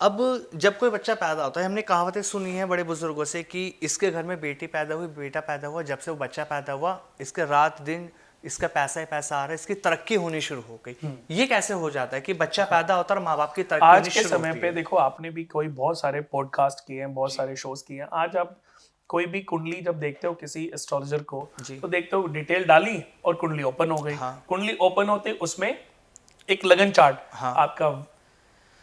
अब जब कोई बच्चा पैदा होता है, हमने कहावतें सुनी हैं बड़े बुजुर्गों से कि इसके घर में बेटी पैदा हुई, बेटा पैदा हुआ, जब से वो बच्चा पैदा हुआ इसके रात दिन इसका पैसा ही पैसा आ रहा है, इसकी तरक्की होनी शुरू हो गई। ये कैसे हो जाता है कि बच्चा पैदा होता है और माँ बाप की तरक्की आज होनी के शुरू समय होती पे है? देखो, आपने भी कोई बहुत सारे पॉडकास्ट किए हैं, बहुत सारे शोज किए हैं। आज आप कोई भी कुंडली जब देखते हो किसी एस्ट्रोलॉजर को, जी। तो देखते हो डिटेल डाली और कुंडली ओपन हो गई। हाँ। कुंडली ओपन होते उसमें एक लगन चार्ट, हाँ। आपका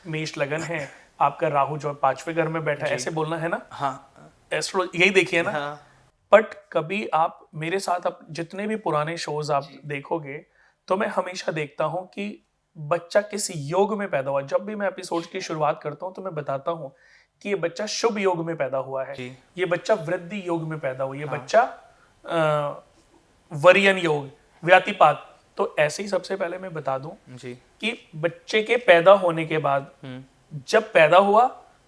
मेष लगन है, आपका राहु जो 5वें घर में बैठा है, जी। ऐसे बोलना है ना, हाँ। एस्ट्रोलॉजी यही देखिए ना। हाँ। बट कभी आप मेरे साथ आप जितने भी पुराने शोज आप देखोगे, तो मैं हमेशा देखता हूं कि बच्चा किस योग में पैदा हुआ। जब भी मैं एपिसोड की शुरुआत करता हूं तो मैं बताता हूं कि ये बच्चा शुभ योग में पैदा हुआ है, जी। ये बच्चा वृद्धि योग में पैदा हुआ, ये हाँ। बच्चा वरियन योग, व्यातिपात। तो ऐसे ही सबसे पहले मैं बता दूं जी। कि बच्चे के पैदा होने के बाद जब पैदा हुआ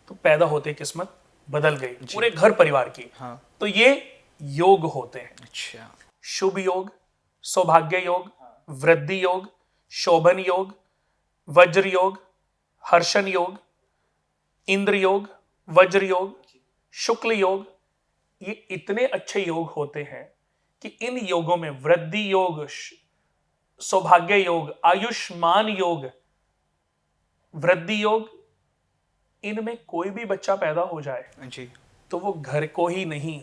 तो पैदा होते किस्मत बदल गई पूरे घर परिवार की। हाँ। तो ये योग होते हैं। अच्छा। शुभ योग, सौभाग्य योग, वृद्धि योग, शोभन योग, वज्र योग, हर्षण योग, इंद्र योग, वज्र योग, शुक्ल योग, ये इतने अच्छे योग होते हैं कि इन योगों में वृद्धि योग, सौभाग्य योग, आयुष्मान योग, वृद्धि योग, इनमें कोई भी बच्चा पैदा हो जाए जी। तो वो घर को ही नहीं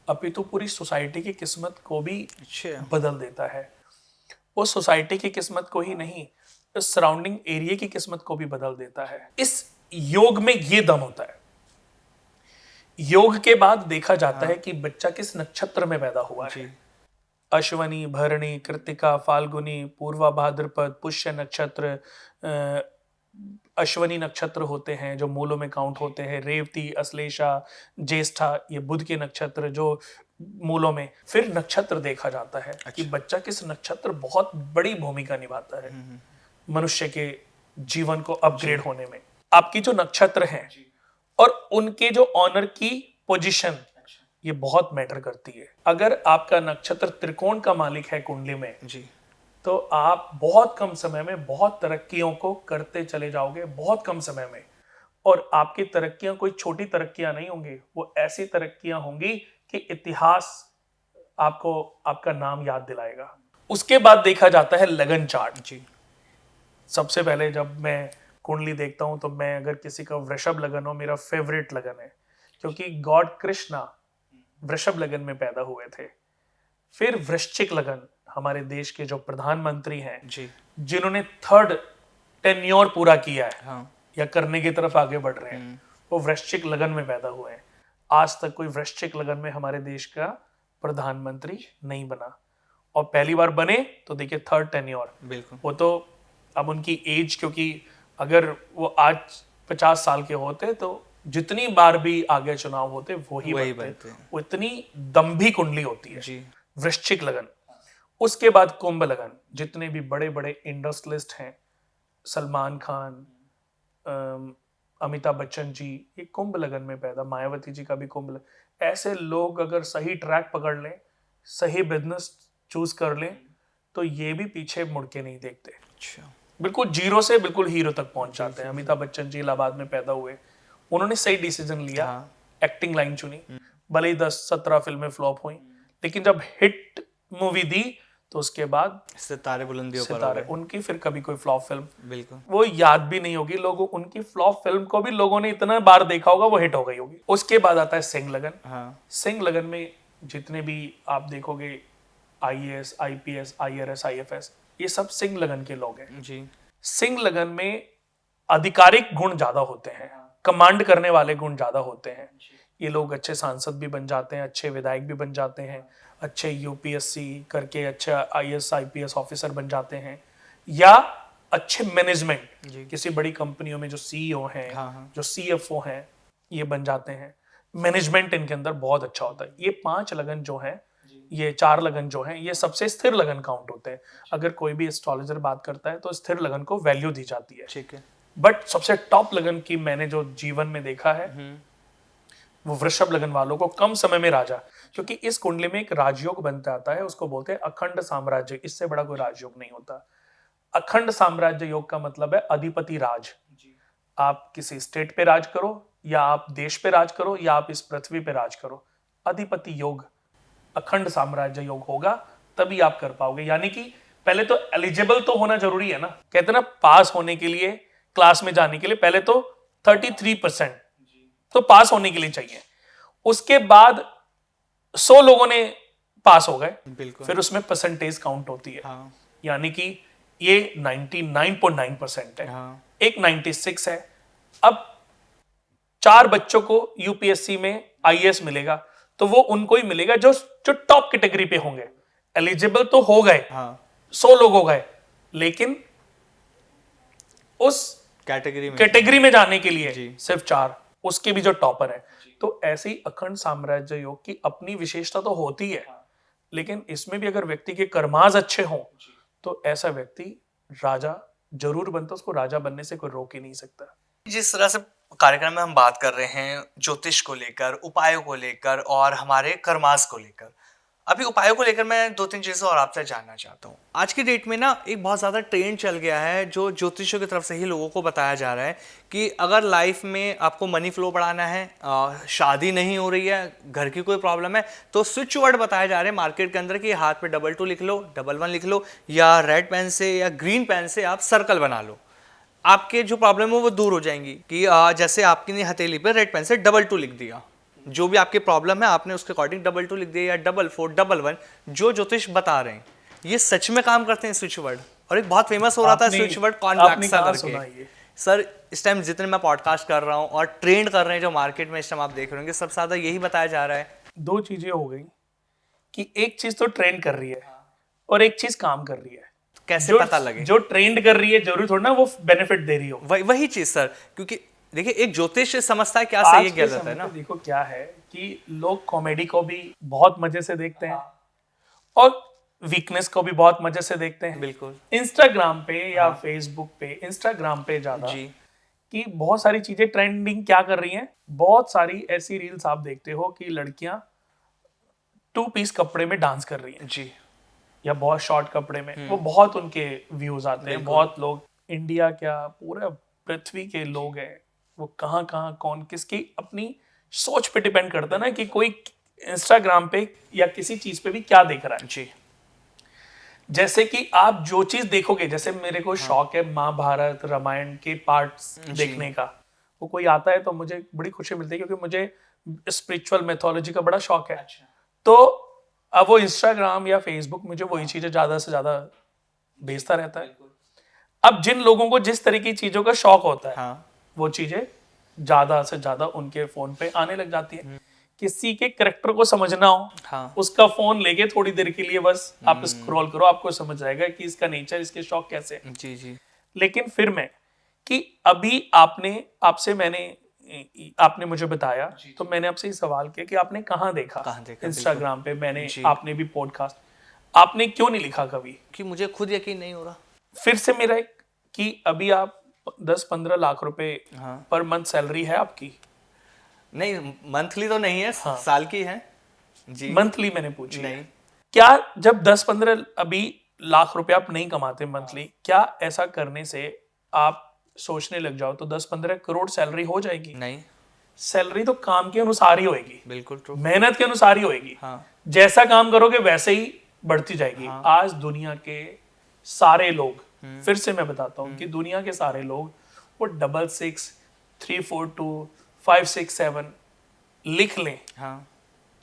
अपितु पूरी सोसाइटी की किस्मत को भी अच्छा। बदल देता है। वो सोसाइटी की किस्मत को ही नहीं, सराउंडिंग एरिया की किस्मत को भी बदल देता है। इस योग में ये दम होता है। योग के बाद देखा जाता है कि बच्चा किस नक्षत्र में पैदा हुआ है। अश्वनी, भरणी, कृतिका, फाल्गुनी, पूर्वा, भाद्रपद, पुष्य नक्षत्र, अश्वनी नक्षत्र होते हैं जो मूलों में काउंट होते हैं, रेवती, अश्लेषा, ज्येष्ठा, ये बुध के नक्षत्र जो मूलों में। फिर नक्षत्र देखा जाता है कि बच्चा किस नक्षत्र बहुत बड़ी भूमिका निभाता है मनुष्य के जीवन को अपग्रेड होने में। आपकी जो नक्षत्र हैं और उनके जो ऑनर की पोजीशन, ये बहुत मैटर करती है। अगर आपका नक्षत्र त्रिकोण का मालिक है कुंडली में जी, तो आप बहुत कम समय में बहुत तरक्कियों को करते चले जाओगे, बहुत कम समय में। और आपकी तरक्कियां कोई छोटी तरक्कियां नहीं होंगी, वो ऐसी तरक्कियां होंगी कि इतिहास आपको आपका नाम याद दिलाएगा। उसके बाद देखा जाता है लगन चार्ट। जी। सबसे पहले जब मैं कुंडली देखता हूं तो मैं, अगर किसी का वृषभ लगन हो, मेरा फेवरेट लगन है, क्योंकि गॉड कृष्णा वृषभ लगन में पैदा हुए थे। फिर वृश्चिक लगन, हमारे देश के जो प्रधानमंत्री हैं जी। जिन्होंने 3rd टेन्योर पूरा किया है, हाँ। या करने की तरफ आगे बढ़ रहे हैं, वो वृश्चिक लगन में पैदा हुए हैं। आज तक कोई वृश्चिक लगन में हमारे देश का प्रधानमंत्री नहीं बना, और पहली बार बने तो देखिए 3rd टेन्योर। बिल्कुल। वो तो अब उनकी एज, क्योंकि अगर वो आज 50 साल के होते तो जितनी बार भी आगे चुनाव होते वही बनते। वो इतनी दम्भी कुंडली होती है। जी। वृश्चिक लगन। उसके बाद कुंभ लगन। जितने भी बड़े बड़े इंडस्ट्रियलिस्ट हैं, सलमान खान, अमिताभ बच्चन जी, ये कुंभ लगन में पैदा, मायावती जी का भी कुंभ लगन। ऐसे लोग अगर सही ट्रैक पकड़ लें, सही बिजनेस चूज कर लें, तो ये भी पीछे मुड़ के नहीं देखते। अच्छा। बिल्कुल जीरो से बिल्कुल हीरो तक पहुंच जाते हैं। अमिताभ बच्चन जी इलाहाबाद में पैदा हुए, उन्होंने सही डिसीजन लिया, एक्टिंग लाइन चुनी, भले ही 10-17 फिल्में फ्लॉप हुई, लेकिन जब हिट मूवी दी तो उसके बाद सितारे बुलंदियों पर सितारे उनकी फिर कभी कोई फ्लॉप फिल्म बिल्कुल वो याद भी नहीं होगी लोगों। उनकी फ्लॉप फिल्म को भी लोगों ने इतना बार देखा होगा, वो हिट हो गई होगी। उसके बाद आता है सिंह लगन। हाँ। सिंह लगन में जितने भी आप देखोगे IAS, IPS, IRS, IFS, ये सब सिंह लगन के लोग हैं जी। सिंह लगन में आधिकारिक गुण ज्यादा होते हैं, कमांड करने वाले गुण ज्यादा होते हैं। ये लोग अच्छे सांसद भी बन जाते हैं, अच्छे विधायक भी बन जाते हैं, अच्छे UPSC करके अच्छा IAS, IPS ऑफिसर बन जाते हैं, या अच्छे मैनेजमेंट, किसी बड़ी कंपनियों में जो CEO हैं, जो CFO हैं, ये बन जाते हैं। मैनेजमेंट इनके अंदर बहुत अच्छा होता है। ये 5 लगन जो हैं, ये 4 लगन जो हैं, ये सबसे स्थिर लगन काउंट होते हैं। अगर कोई भी एस्ट्रोलॉजर बात करता है तो स्थिर लगन को वैल्यू दी जाती है। ठीक है। बट सबसे टॉप लगन की मैंने जो जीवन में देखा है वो वृषभ लगन वालों को, कम समय में राजा, क्योंकि इस कुंडली में एक राजयोग बनता आता है, उसको बोलते हैं अखंड साम्राज्य। इससे बड़ा कोई राजयोग नहीं होता। अखंड साम्राज्य योग का मतलब है अधिपति राज। आप किसी स्टेट पे राज करो, या आप देश पे राज करो, या आप इस पृथ्वी पे राज करो, अधिपति योग, अखंड साम्राज्य योग होगा, तभी आप कर पाओगे। यानी कि पहले तो एलिजिबल तो होना जरूरी है ना, कहते ना पास होने के लिए, क्लास में जाने के लिए पहले तो 33% तो पास होने के लिए चाहिए। उसके बाद 100 लोगों ने पास हो गए, बिल्कुल। फिर उसमें परसेंटेज काउंट होती है। हाँ। यानी कि ये 99.9% है, हाँ। एक 96 है। अब 4 बच्चों को यूपीएससी में आईएएस मिलेगा, तो वो उनको ही मिलेगा जो जो टॉप कैटेगरी पे होंगे। एलिजिबल तो हो गए, हाँ। 100 लोग हो गए, लेकिन उस कैटेगरी में जाने के लिए जी। सिर्फ 4, उसके भी जो टॉपर है। तो ऐसे ही अखंड साम्राज्य योग की अपनी विशेषता तो होती है, लेकिन इसमें भी अगर व्यक्ति के कर्माज अच्छे हों तो ऐसा व्यक्ति राजा जरूर बनता, उसको राजा बनने से कोई रोक ही नहीं सकता। जिस तरह से कार्यक्रम में हम बात कर रहे हैं ज्योतिष को लेकर, उपायों को लेकर और हमारे कर्मास को लेकर, अभी उपायों को लेकर मैं 2-3 चीज़ें और आपसे जानना चाहता हूँ। आज की डेट में ना एक बहुत ज़्यादा ट्रेंड चल गया है जो ज्योतिषियों की तरफ से ही लोगों को बताया जा रहा है कि अगर लाइफ में आपको मनी फ्लो बढ़ाना है, शादी नहीं हो रही है, घर की कोई प्रॉब्लम है, तो स्विच वर्ड बताए जा रहे हैं मार्केट के अंदर कि हाथ पे 22 लिख लो, 11 लिख लो, या रेड पेन से या ग्रीन पेन से आप सर्कल बना लो, आपके जो प्रॉब्लम है वो दूर हो जाएंगी। कि जैसे आपकी हथेली पे रेड पेन से 22 लिख दिया, जो भी आपकी प्रॉब्लम है आपने उसके अकॉर्डिंग 22 लिख दिया, या 44, 11, जो ज्योतिष बता रहे हैं ये सच में काम करते हैं स्विच वर्ड। और एक बहुत फेमस हो रहा था स्विच वर्ड कॉन्फ्लैक्सा करके। सर इस टाइम जितने मैं पॉडकास्ट कर रहा हूँ और ट्रेंड कर रहे हैं जो मार्केट में इस टाइम आप देख रहे होंगे, सबसे ज्यादा यही बताया जा रहा है। 2 चीजें हो गई कि एक चीज तो ट्रेंड कर रही है और एक चीज काम कर रही है। कैसे पता लगे? जो ट्रेंड कर रही है जरूरी थोड़ा ना वो बेनिफिट दे रही हो। वही चीज सर, क्योंकि देखिए एक ज्योतिष समझता है क्या सही है क्या गलत है ना। देखो क्या है कि लोग कॉमेडी को भी बहुत मजे से देखते हैं और वीकनेस को भी बहुत मजे से देखते हैं। बिल्कुल। इंस्टाग्राम पे या फेसबुक पे, इंस्टाग्राम पे ज्यादा जी। कि बहुत सारी चीजें ट्रेंडिंग क्या कर रही हैं। बहुत सारी ऐसी रील्स आप देखते हो कि लड़कियां 2 पीस कपड़े में डांस कर रही हैं जी, या बहुत शॉर्ट कपड़े में, वो बहुत उनके व्यूज आते हैं। बहुत लोग, इंडिया क्या पूरा पृथ्वी के लोग हैं, वो कहाँ कहाँ कौन किसकी अपनी सोच पे डिपेंड करता है ना कि कोई इंस्टाग्राम पे या किसी चीज पे भी क्या देख रहा है। जी। जैसे कि आप जो चीज देखोगे, जैसे मेरे को शौक है महाभारत रामायण के पार्ट्स देखने का, वो कोई आता है तो मुझे बड़ी खुशी मिलती है क्योंकि मुझे स्पिरिचुअल मैथोलॉजी का बड़ा शौक है। तो अब वो इंस्टाग्राम या फेसबुक मुझे वही चीजें ज्यादा से ज्यादा भेजता रहता है। अब जिन लोगों को जिस तरह की चीजों का शौक होता है वो चीजें ज्यादा से ज्यादा उनके फोन पे आने लग जाती है। किसी के कैरेक्टर को समझना हो, उसका फोन लेके थोड़ी देर के लिए बस आप स्क्रॉल करो, आपको समझ जाएगा कि इसका नेचर, इसके शौक कैसे है। जी जी। लेकिन फिर मैं कि अभी आपने मुझे बताया तो मैंने आपसे ये सवाल किया कि आपने कहाँ देखा इंस्टाग्राम पे, मैंने आपने भी पॉडकास्ट, आपने क्यों नहीं लिखा कभी? कि मुझे खुद यकीन नहीं हो रहा। फिर से मेरा एक कि अभी आप 10-15 लाख रुपए पर मंथ सैलरी है आपकी? नहीं, मंथली तो नहीं है, साल की है जी। मंथली मैंने पूछी नहीं। क्या जब 10-15 अभी लाख रुपए आप नहीं कमाते मंथली, क्या ऐसा करने से आप सोचने लग जाओ तो 10-15 करोड़ सैलरी हो जाएगी? नहीं, सैलरी तो काम के अनुसार ही होएगी, बिल्कुल ट्रू, मेहनत के अनुसार ही होएगी। जैसा काम करोगे वैसे ही बढ़ती जाएगी। आज दुनिया के सारे लोग, फिर से मैं बताता हूँ कि दुनिया के सारे लोग वो 66, 342, 567 लिख लें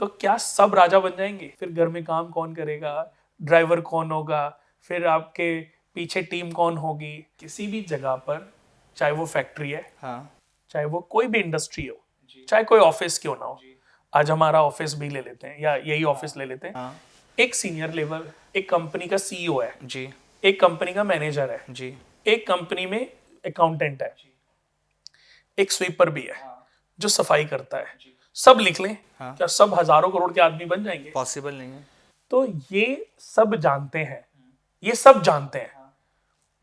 तो क्या सब राजा बन जाएंगे? फिर घर में काम कौन करेगा, ड्राइवर कौन होगा, फिर आपके पीछे टीम कौन होगी? किसी भी जगह पर, चाहे वो फैक्ट्री है, चाहे वो कोई भी इंडस्ट्री हो, चाहे कोई ऑफिस क्यों ना हो, आज हमारा ऑफिस भी ले लेते हैं या यही ऑफिस ले लेते हैं। एक सीनियर लेवल एक कंपनी का सीईओ है जी, एक कंपनी का मैनेजर है जी, एक कंपनी में अकाउंटेंट है, एक स्वीपर भी है जो सफाई करता है। सब लिख लें, क्या सब हजारों करोड़ के आदमी बन जाएंगे? पॉसिबल नहीं है। तो ये सब जानते हैं, ये सब जानते हैं,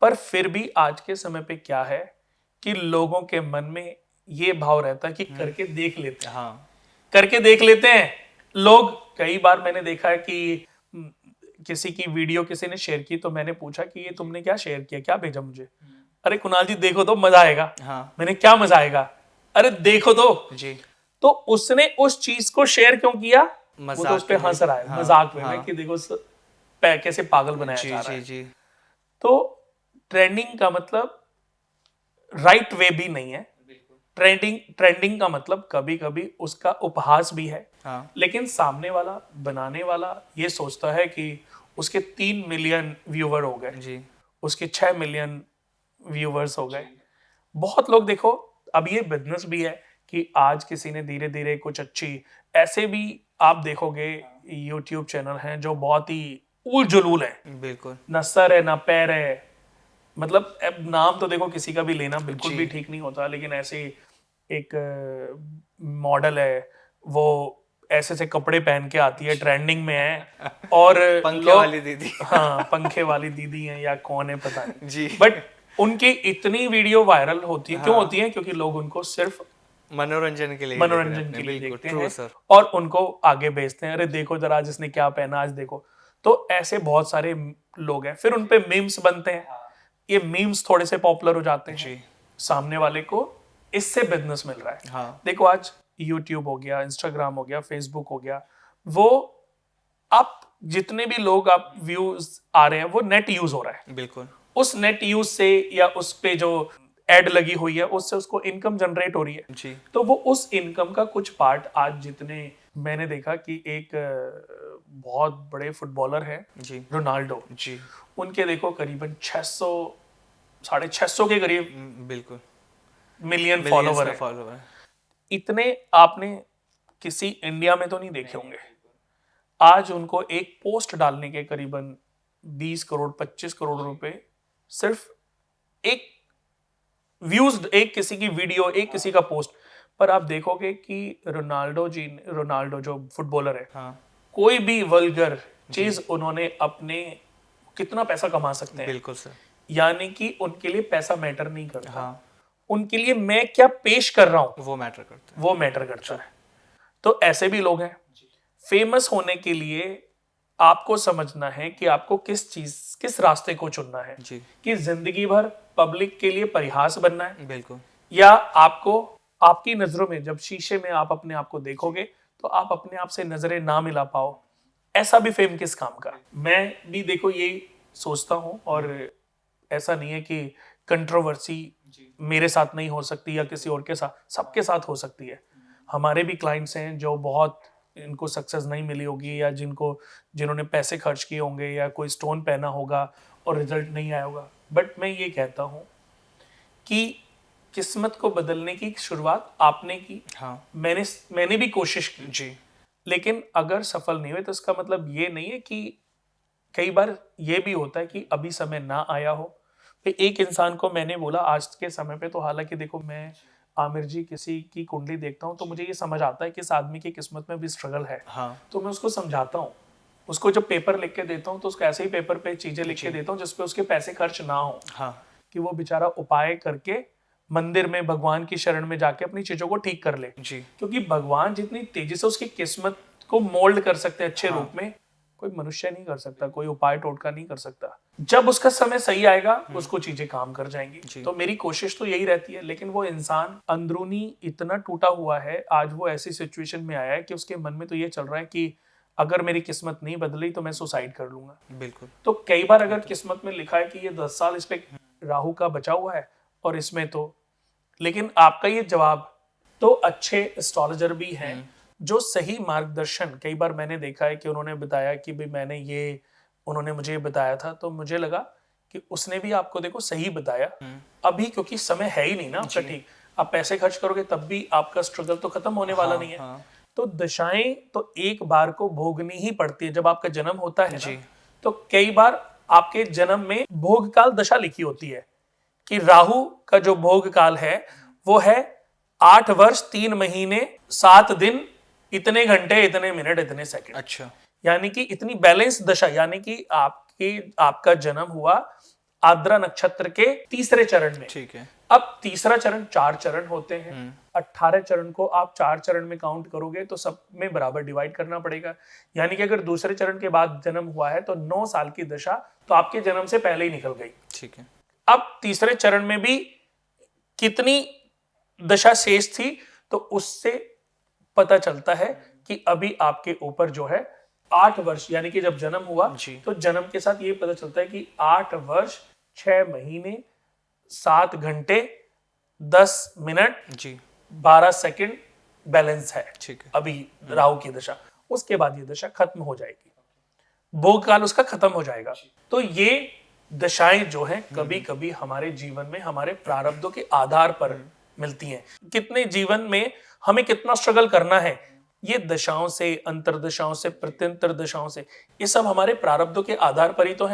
पर फिर भी आज के समय पे क्या है कि लोगों के मन में ये भाव रहता है कि करके देख लेते हैं। करके देख लेते हैं लोग। कई बार मैंने देखा है कि किसी की वीडियो किसी ने शेयर की तो मैंने पूछा कि ये तुमने क्या शेयर किया, क्या भेजा मुझे? अरे कुणाल जी देखो तो मजा आएगा। हाँ मैंने क्या मजा आएगा, अरे देखो तो। जी, तो उसने उस चीज को शेयर क्यों किया, वो तो मजाक उस पे के लिए। हंस रहा है हाँ, मजाक में हाँ कि देखो कैसे पागल बनाया जी जा रहा जी है। जी तो ट्रेंडिंग का मतलब राइट वे भी नहीं है। ट्रेंडिंग ट्रेंडिंग का मतलब कभी कभी उसका उपहास भी है। हाँ लेकिन सामने वाला बनाने वाला ये सोचता है कि उसके 3 मिलियन व्यूवर हो गए, जी उसके 6 मिलियन व्यूवर्स हो गए। बहुत लोग देखो, अब ये बिजनेस भी है कि आज किसी ने धीरे धीरे कुछ अच्छी, ऐसे भी आप देखोगे यूट्यूब चैनल हैं जो बहुत ही उल जुलूल है, बिल्कुल ना सर है ना पैर है। मतलब अब नाम तो देखो किसी का भी लेना बिल्कुल जी भी ठीक नहीं होता, लेकिन ऐसे एक मॉडल है, वो ऐसे से कपड़े पहन के आती है, ट्रेंडिंग में है, और पंखे लोग, वाली दीदी हाँ पंखे वाली दीदी हैं या कौन है पता नहीं, जी बट उनकी इतनी वीडियो वायरल होती है। क्यों हाँ, होती है? क्योंकि लोग उनको सिर्फ मनोरंजन के लिए ही देख रहे हैं मनोरंजन अपने, के लिए बिल्कुल देखते ट्रू हैं सर। और उनको आगे भेजते हैं, अरे देखो जरा आज इसने क्या पहना, आज देखो। तो ऐसे बहुत सारे लोग हैं, फिर उन पे मीम्स बनते हैं, ये मीम्स थोड़े से पॉपुलर हो जाते हैं, जी सामने वाले को इससे बिजनेस मिल रहा है। हाँ देखो आज यूट्यूब हो गया, इंस्टाग्राम हो गया, फेसबुक हो गया, वो आप जितने भी लोग आप व्यूज आ रहे हैं वो नेट यूज हो रहा है। बिल्कुल उस नेट यूज से या उस पे जो एड लगी हुई है उससे उसको इनकम जनरेट हो रही है। जी तो वो उस इनकम का कुछ पार्ट आज जितने मैंने देखा कि एक बहुत बड़े फुटबॉलर हैं जी रोनाल्डो, जी उनके देखो करीबन 600 650 के करीब बिल्कुल मिलियन मिलियंस फॉलोवर में है। फॉलोवर। इतने आपने किसी इंडिया में तो नहीं देखे होंगे। आज उनको एक पोस्ट डालने के करीबन 20 करोड़ 25 करोड़ रुपए, सिर्फ एक व्यूज, एक किसी की वीडियो, एक किसी का पोस्ट पर। आप देखोगे कि रोनाल्डो जो फुटबॉलर है, हाँ कोई भी वल्गर चीज उन्होंने अपने, कितना पैसा कमा सकते हैं। बिल्कुल सर। यानी कि उनके लिए पैसा मैटर नहीं करता, हाँ उनके लिए मैं क्या पेश कर रहा हूं वो मैटर करता है। वो मैटर करता है। तो ऐसे भी लोग हैं। फेमस होने के लिए आपको समझना है कि आपको किस रास्ते को चुनना है, जी कि जिंदगी भर पब्लिक के लिए परिहास बनना है, बिल्कुल या आपको आपकी नजरों में जब शीशे में आप अपने आप को देखोगे तो आप अपने आप से नजरें ना मिला पाओ, ऐसा भी फेम किस काम का। मैं भी देखो यही सोचता हूं, और ऐसा नहीं है कि कंट्रोवर्सी मेरे साथ नहीं हो सकती या किसी और के साथ, सबके साथ हो सकती है। हमारे भी क्लाइंट्स हैं जो बहुत, इनको सक्सेस नहीं मिली होगी, या जिन्होंने पैसे खर्च किए होंगे या कोई स्टोन पहना होगा और रिजल्ट नहीं आया होगा। बट मैं ये कहता हूं कि किस्मत को बदलने की शुरुआत आपने की, हाँ मैंने भी कोशिश की, जी लेकिन अगर सफल नहीं हुए तो इसका मतलब ये नहीं है कि, कई बार ये भी होता है कि अभी समय ना आया हो। फिर एक इंसान को मैंने बोला आज के समय पे, तो हालांकि देखो मैं आमिर जी किसी की कुंडली देखता हूँ तो मुझे ये समझ आता है कि इस आदमी की किस्मत में भी स्ट्रगल है। हाँ तो मैं उसको समझाता हूँ, उसको जब पेपर लिख के देता हूँ तो उसको ऐसे ही पेपर पे चीजें लिख के देता हूँ जिसपे उसके पैसे खर्च ना हो, हाँ कि वो बेचारा उपाय करके मंदिर में भगवान की शरण में जाके अपनी चीजों को ठीक कर ले। जी क्योंकि भगवान जितनी तेजी से उसकी किस्मत को मोल्ड कर सकते हैं अच्छे हाँ। रूप में, कोई मनुष्य नहीं कर सकता, कोई उपाय टोटका नहीं कर सकता। जब उसका समय सही आएगा उसको चीजें काम कर जाएंगी। तो मेरी कोशिश तो यही रहती है, लेकिन वो इंसान अंदरूनी इतना टूटा हुआ है, आज वो ऐसी सिचुएशन में आया है कि उसके मन में तो ये चल रहा है कि अगर मेरी किस्मत नहीं बदली तो मैं सुसाइड कर लूंगा। बिल्कुल तो कई बार अगर किस्मत में लिखा है कि ये 10 साल इस पे राहु का बचा हुआ है और इसमें तो, लेकिन आपका ये जवाब, तो अच्छे एस्ट्रोलॉजर भी हैं जो सही मार्गदर्शन, कई बार मैंने देखा है कि उन्होंने बताया कि भाई मैंने ये, उन्होंने मुझे ये बताया था, तो मुझे लगा कि उसने भी आपको देखो सही बताया। अभी क्योंकि समय है ही नहीं ना आपका ठीक, आप पैसे खर्च करोगे तब भी आपका स्ट्रगल तो खत्म होने वाला नहीं है। हाँ तो दशाएं तो एक बार को भोगनी ही पड़ती है। जब आपका जन्म होता है ना, तो कई बार आपके जन्म में भोग काल दशा लिखी होती है कि राहु का जो भोग काल है वो है 8 वर्ष 3 महीने 7 दिन, इतने घंटे, इतने मिनट, इतने सेकंड। अच्छा यानी कि इतनी बैलेंस दशा, यानी कि आपका जन्म हुआ आद्रा नक्षत्र के तीसरे चरण में। ठीक है। अब तीसरा चरण, 4 चरण होते हैं, 18 चरण को आप 4 चरण में काउंट करोगे तो सब में बराबर डिवाइड करना पड़ेगा। यानी कि अगर दूसरे चरण के बाद जन्म हुआ है तो 9 साल की दशा तो आपके जन्म से पहले ही निकल गई। ठीक है। अब तीसरे चरण में भी कितनी दशा शेष थी, तो उससे पता चलता है कि अभी आपके ऊपर जो है 8 वर्ष, यानी कि जब जन्म हुआ जी। तो जन्म के साथ ये पता चलता है कि 8 वर्ष 6 महीने 7 घंटे 10 मिनट जी 12 सेकंड बैलेंस है ठीक है। अभी राहु की दशा। उसके बाद ये दशा खत्म हो जाएगी, भोग काल उसका खत्म हो जाएगा। तो ये दशाएं जो हैं कभी कभी हमारे जीवन में हमारे प्रारब्धों के आधार पर मिलती हैं। कितने जीवन में हमें कितना स्ट्रगल करना है, ये दशाओं से, अंतरदशाओं से, प्रत्यंतर दशाओं से, ये सब हमारे प्रारब्धों के आधार पर ही तो है।